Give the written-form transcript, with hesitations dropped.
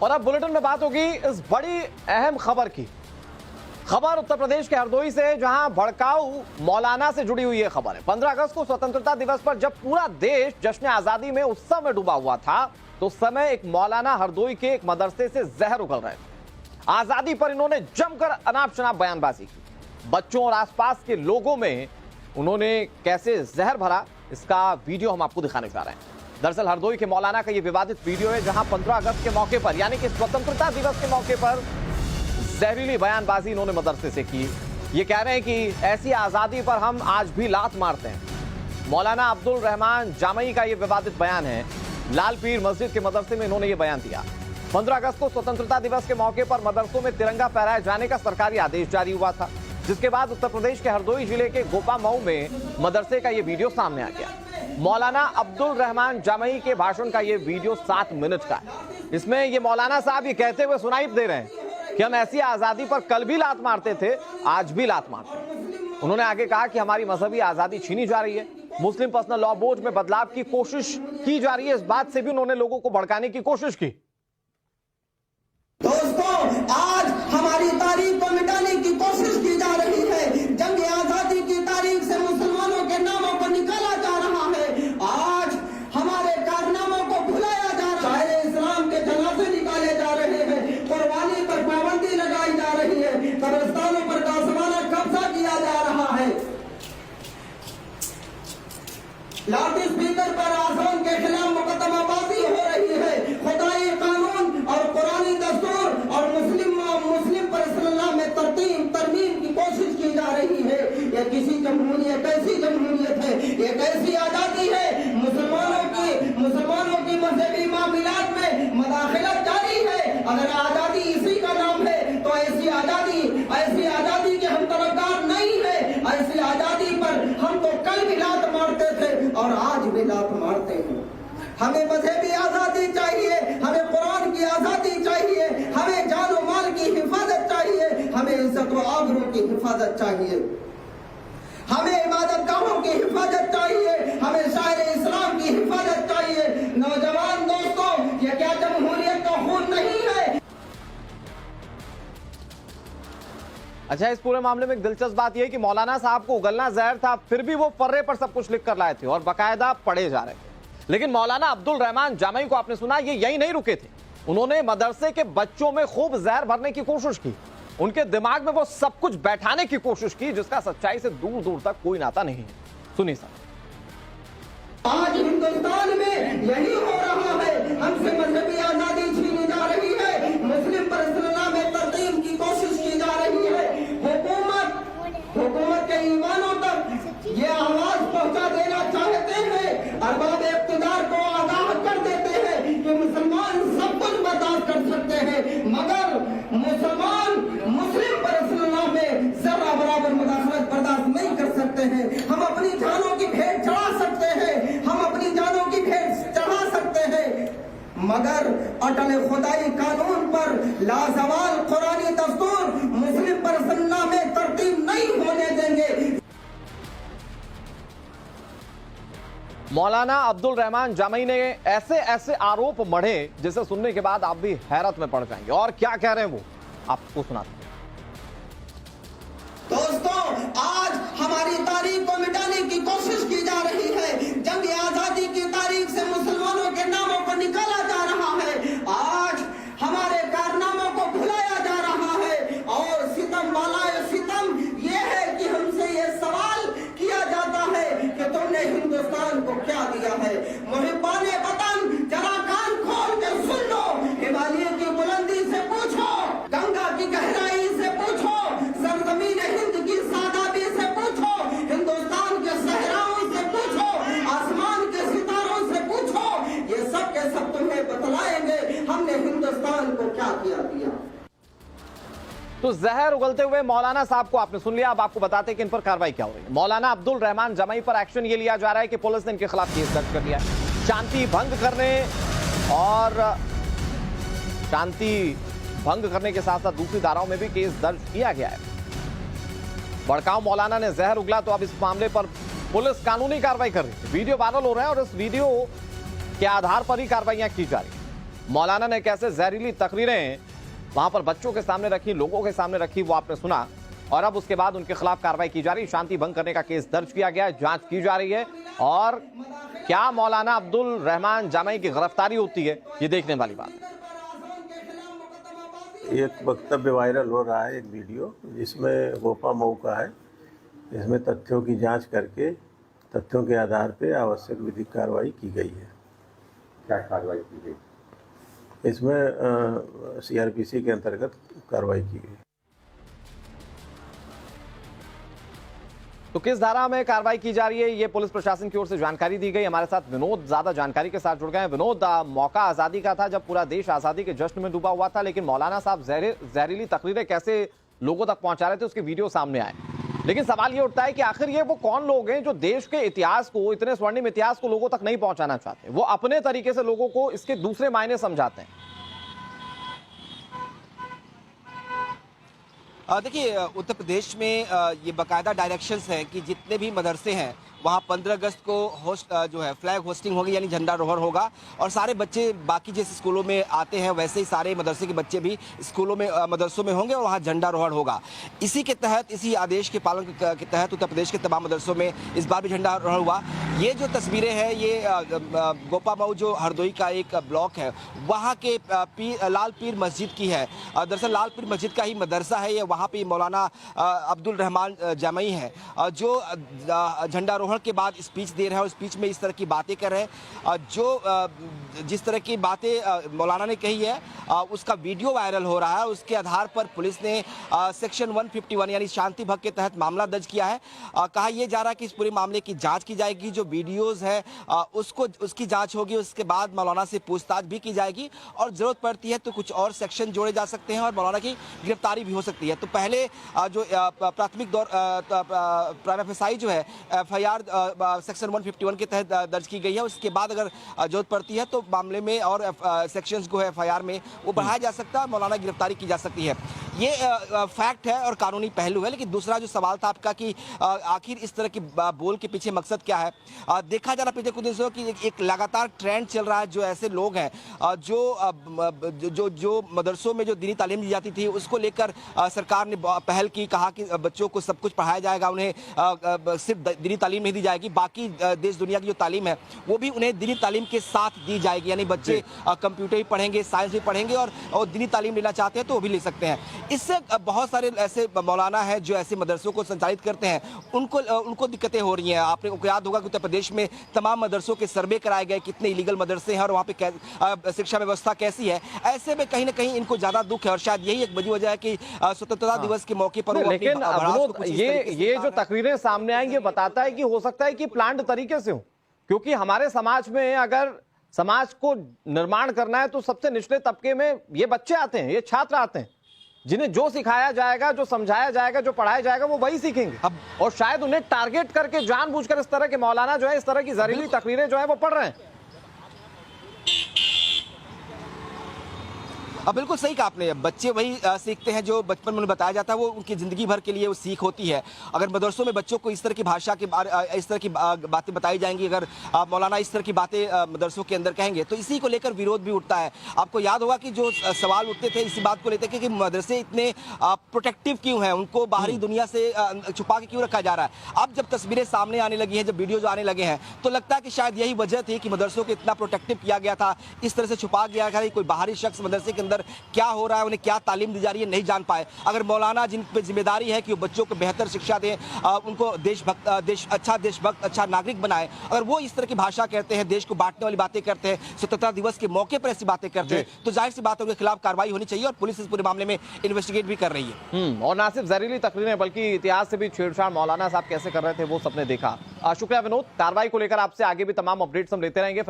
और अब बुलेटिन में बात होगी इस बड़ी अहम खबर की। खबर उत्तर प्रदेश के हरदोई से, जहां भड़काऊ मौलाना से जुड़ी हुई यह खबर है। 15 अगस्त को स्वतंत्रता दिवस पर जब पूरा देश जश्न आजादी में उत्सव में डूबा हुआ था, तो उस समय एक मौलाना हरदोई के एक मदरसे से जहर उगल रहे थे। आजादी पर इन्होंने जमकर अनाप शनाप बयानबाजी की। बच्चों और आसपास के लोगों में उन्होंने कैसे जहर भरा, इसका वीडियो हम आपको दिखाने जा रहे हैं। दरअसल हरदोई के मौलाना का यह विवादित वीडियो है, जहां 15 अगस्त के मौके पर यानी कि स्वतंत्रता दिवस के मौके पर जहरीली बयानबाजी इन्होंने मदरसे से की। ये कह रहे हैं कि ऐसी आजादी पर हम आज भी लात मारते हैं। मौलाना अब्दुल रहमान जामई का यह विवादित बयान है। लाल पीर मस्जिद के मदरसे में इन्होंने यह बयान दिया। 15 अगस्त को स्वतंत्रता दिवस के मौके पर मदरसों में तिरंगा फहराए जाने का सरकारी आदेश जारी हुआ था, जिसके बाद उत्तर प्रदेश के हरदोई जिले के गोपामऊ में मदरसे का यह वीडियो सामने आ गया। मौलाना अब्दुल रहमान जामई के भाषण का यह वीडियो 7 मिनट का है। इसमें ये मौलाना साहब ये कहते हुए सुनाई दे रहे हैं कि हम ऐसी आजादी पर कल भी लात मारते थे, आज भी लात मारते हैं। उन्होंने आगे कहा कि हमारी मजहबी आजादी छीनी जा रही है, मुस्लिम पर्सनल लॉ बोर्ड में बदलाव की कोशिश की जा रही है। इस बात से भी उन्होंने लोगों को भड़काने की कोशिश की। दोस्तों, आज हमारी तारीख को मिटाने की कोशिश की जा रही है। जंग आजादी की तारीख से मुसलमानों के नामों को निकाला जा रहा है। आज हमारे कारनामों को भुलाया जा रहा है। इस्लाम के जनाजे निकाले जा रहे हैं, कुर्बानी पर पाबंदी लगाई जा रही है, कब्रिस्तानों पर कासमाना कब्जा किया जा रहा है, लाउड स्पीकर पर आज़ान के खिलाफ मुकदमाबाजी हो रही है, खुदाई कानून और कुरानी दस्तूर और मुस्लिम पर्सनल में तरमीम की कोशिश की जा रही है। ये किसी जमहूरियत, कैसी जमहूरियत है? ये कैसी आजादी है? मुसलमानों की मजहबी मामलात में मदाखलत जारी है। अगर आजादी इसी का नाम है तो ऐसी आजादी के हम तरफदार नहीं है। ऐसी आजादी पर हम तो कल भी लात मारते थे और आज भी लात मारते हैं। हमें मजहबी आजादी चाहिए, हमें कुरान की आजादी चाहिए, हमें जान माल की हिफाजत चाहिए, हमें इज्जत व आबरू की हिफाजत चाहिए, हमें इबादत गाहों की हिफाजत चाहिए, हमें शायर इस्लाम की हिफाजत चाहिए। नौजवान दोस्तों, ये क्या जमहूरियत का खून नहीं है? अच्छा, इस पूरे मामले में एक दिलचस्प बात यह है कि मौलाना साहब को उगलना जहर था, फिर भी वो फर्रे पर सब कुछ लिख कर लाए थे और बाकायदा पढ़े जा रहे थे। लेकिन मौलाना अब्दुल रहमान जामई को आपने सुना, ये यही नहीं रुके थे। उन्होंने मदरसे के बच्चों में खूब जहर भरने की कोशिश की। उनके दिमाग में वो सब कुछ बैठाने की कोशिश की जिसका सच्चाई से दूर दूर तक कोई नाता नहीं है। सुनिए सर। आज हिंदुस्तान में यही हो रहा है, हमसे मजहबी आजादी छीनी जा रही है, मुस्लिम पर्सनल में तरतीब की कोशिश की जा रही है। हुकूमत के ईमानों तक ये आवाज पहुंचा देना चाहते हैं, अरबाब इख्तिदार को आगाह कर देते हैं कि मुसलमान सब कुछ बर्दाश्त कर सकते हैं, मगर मुस्लिम पर्सनल में जरा बराबर मुदाखलत बर्दाश्त नहीं कर सकते हैं। हम अपनी जानों की भेंट चढ़ा सकते हैं, हम अपनी जानों की भेंट चढ़ा सकते हैं, मगर अटल खुदाई कानून पर लाजवाल कुरानी दस्तूर मुस्लिम पर्सनल में तरतीब नहीं होने देंगे। मौलाना अब्दुल रहमान जामई ने ऐसे ऐसे आरोप मढ़े जिसे सुनने के बाद आप भी हैरत में पड़ जाएंगे। और क्या कह रहे हैं वो आपको सुनाते हैं। दोस्तों, आज हमारी तारीख को मिटाने की कोशिश की जा रही है। जंग आजादी की तारीख से मुसलमानों के नामों को निकाला जा रहा है। आज हमारे कारनामों को भुलाया जा रहा है और सितम वाला सितम ये है कि हमसे ये सवाल किया जाता है कि तुमने हिंदुस्तान को क्या दिया है। मुहिब्बाने वतन, जरा कान खोल के सुन लो। हिमालय की बुलंदी से पूछो, गंगा की गहराई से पूछो, सरजमीन हिंद की सादाबी से पूछो, हिंदुस्तान के सहराओं से पूछो, आसमान के सितारों से पूछो, ये सब के सब तुम्हें बतलाएंगे हमने हिंदुस्तान को क्या किया दिया। तो जहर उगलते हुए मौलाना साहब को आपने सुन लिया। अब आपको बताते हैं कि इन पर कार्रवाई क्या हो रही है। मौलाना अब्दुल रहमान जामई पर एक्शन ये लिया जा रहा है कि पुलिस ने इनके खिलाफ केस दर्ज कर लिया है। शांति भंग करने के साथ साथ दूसरी धाराओं में भी केस दर्ज किया गया है। भड़काऊ मौलाना ने जहर उगला तो अब इस मामले पर पुलिस कानूनी कार्रवाई कर रही है। वीडियो वायरल हो रहा है और इस वीडियो के आधार पर ही कार्रवाइयां की जा रही है। मौलाना ने कैसे जहरीली तकरीरें वहां पर बच्चों के सामने रखी, लोगों के सामने रखी, वो आपने सुना। और अब उसके बाद उनके खिलाफ कार्रवाई की जा रही है, शांति भंग करने का केस दर्ज किया गया है, जांच की जा रही है। और क्या मौलाना अब्दुल रहमान जामई की गिरफ्तारी होती है, ये देखने वाली बात है। एक वक्तव्य वायरल हो रहा है, एक वीडियो जिसमें गोपा मऊ का है। इसमें तथ्यों की जांच करके तथ्यों के आधार पर आवश्यक विधिक कार्रवाई की गई है। क्या कार्रवाई की गई? इसमें सीआरपीसी के अंतर्गत कार्रवाई की गई। तो किस धारा में कार्रवाई की जा रही है, ये पुलिस प्रशासन की ओर से जानकारी दी गई। हमारे साथ विनोद ज्यादा जानकारी के साथ जुड़ गए हैं। विनोद, मौका आजादी का था जब पूरा देश आजादी के जश्न में डूबा हुआ था, लेकिन मौलाना साहब जहरीली तकरीरें कैसे लोगों तक पहुंचा रहे थे, उसके वीडियो सामने आए। लेकिन सवाल ये उठता है कि आखिर ये वो कौन लोग हैं जो देश के इतिहास को, इतने स्वर्णिम इतिहास को लोगों तक नहीं पहुंचाना चाहते, वो अपने तरीके से लोगों को इसके दूसरे मायने समझाते हैं। देखिए, उत्तर प्रदेश में ये बाकायदा डायरेक्शंस हैं कि जितने भी मदरसे हैं वहाँ 15 अगस्त को होस्ट जो है फ्लैग होस्टिंग होगी, यानी झंडा रोहर होगा। और सारे बच्चे बाकी जैसे स्कूलों में आते हैं वैसे ही सारे मदरसे के बच्चे भी स्कूलों में मदरसों में होंगे और वहाँ झंडा रोहर होगा। इसी के तहत, इसी आदेश के पालन के तहत उत्तर प्रदेश के तमाम मदरसों में इस बार भी झंडा रोहर हुआ। ये जो तस्वीरें हैं ये गोपा मऊ जो हरदोई का एक ब्लॉक है वहाँ के लाल पीर मस्जिद की है। दरअसल लाल पीर मस्जिद का ही मदरसा है ये। वहाँ पे मौलाना अब्दुल रहमान जामई है जो झंडा रोहर के बाद स्पीच दे रहे हैं और स्पीच में इस तरह की बातें कर रहे हैं। जो जिस तरह की बातें मौलाना ने कही है उसका वीडियो वायरल हो रहा है। उसके आधार पर पुलिस ने सेक्शन 151 यानी शांति भंग के तहत मामला दर्ज किया है। कहा यह जा रहा है कि इस पूरे मामले की जांच की जाएगी। जो वीडियोस है उसकी जांच होगी, उसके बाद मौलाना से पूछताछ भी की जाएगी और जरूरत पड़ती है तो कुछ और सेक्शन जोड़े जा सकते हैं और मौलाना की गिरफ्तारी भी हो सकती है। तो पहले जो प्राथमिक दौर प्राइम एफएसआई जो है एफआईआर सेक्शन 151 के तहत दर्ज की गई है। उसके बाद अगर जरूरत पड़ती है तो मामले में और सेक्शंस को है एफआईआर में वो बढ़ाया जा सकता है, मौलाना गिरफ्तारी की जा सकती है। ये फैक्ट है और कानूनी पहलू है। लेकिन दूसरा जो सवाल था आपका कि आखिर इस तरह की बोल के पीछे मकसद क्या है, देखा जा रहा पिछले कुछ दिनों कि एक लगातार ट्रेंड चल रहा है। जो ऐसे लोग हैं जो मदरसों में जो दीनी तालीम दी जाती थी उसको लेकर सरकार ने पहल की, कहा कि बच्चों को सब कुछ पढ़ाया जाएगा, उन्हें सिर्फ दीनी तालीम नहीं दी जाएगी, बाकी देश दुनिया की जो तालीम है वो भी उन्हें दीनी तालीम के साथ दी जाएगी। यानी बच्चे कंप्यूटर भी पढ़ेंगे, साइंस भी पढ़ेंगे और दीनी तालीम लेना चाहते हैं तो वो भी ले सकते हैं। इससे बहुत सारे ऐसे मौलाना हैं जो ऐसे मदरसों को संचालित करते हैं, उनको दिक्कतें हो रही हैं। आपने को याद होगा कि उत्तर प्रदेश में तमाम मदरसों के सर्वे कराए गए, कितने इलीगल मदरसे हैं और वहाँ पे शिक्षा व्यवस्था कैसी है। ऐसे में कहीं ना कहीं इनको ज्यादा दुख है और शायद यही एक बड़ी वजह है कि स्वतंत्रता दिवस के मौके पर। लेकिन ये जो तकरीरें सामने आएंगी ये बताता है कि हो सकता है कि प्लान्ड तरीके से हो, क्योंकि हमारे समाज में अगर समाज को निर्माण करना है तो सबसे निचले तबके में ये बच्चे आते हैं, ये छात्र आते हैं, जिन्हें जो सिखाया जाएगा, जो समझाया जाएगा, जो पढ़ाया जाएगा वो वही सीखेंगे। अब और शायद उन्हें टारगेट करके जानबूझकर इस तरह के मौलाना जो है इस तरह की जहरीली तकरीरें जो है वो पढ़ रहे हैं। बिल्कुल सही कहा आपने। बच्चे वही सीखते हैं जो बचपन में उन्हें बताया जाता है, वो उनकी ज़िंदगी भर के लिए वो सीख होती है। अगर मदरसों में बच्चों को इस तरह की भाषा के इस तरह की बातें बताई जाएंगी, अगर मौलाना इस तरह की बातें मदरसों के अंदर कहेंगे तो इसी को लेकर विरोध भी उठता है। आपको याद होगा कि जो सवाल उठते थे इसी बात को लेते कि मदरसे इतने प्रोटेक्टिव क्यों हैं, उनको बाहरी दुनिया से छुपा के क्यों रखा जा रहा है। अब जब तस्वीरें सामने आने लगी हैं, जब वीडियोज आने लगे हैं तो लगता है कि शायद यही वजह थी कि मदरसों को इतना प्रोटेक्टिव किया गया था, इस तरह से छुपा गया था। कोई बाहरी शख्स मदरसे के अंदर क्या हो रहा है, उन्हें क्या तालीम दी जा रही है, नहीं जान पाए। अगर मौलाना जिन पे जिम्मेदारी है कि वो बच्चों को बेहतर शिक्षा दें, उनको देशभक्त, अच्छा नागरिक बनाए, अगर वो इस तरह की भाषा कहते हैं, देश को बांटने वाली बातें करते हैं, स्वतंत्रता दिवस के मौके पर ऐसी बातें करते हैं, तो जाहिर सी बात है उनके खिलाफ कार्रवाई होनी चाहिए और पुलिस इस पूरे मामले में इन्वेस्टिगेट भी कर रही है। और ना सिर्फ जहरीली तकरीरें बल्कि इतिहास से भी छेड़छाड़ मौलाना साहब कैसे कर रहे थे वो सबने देखा। शुक्रिया विनोद। कार्रवाई को लेकर आपसे आगे भी तमाम अपडेट्स हम लेते रहेंगे।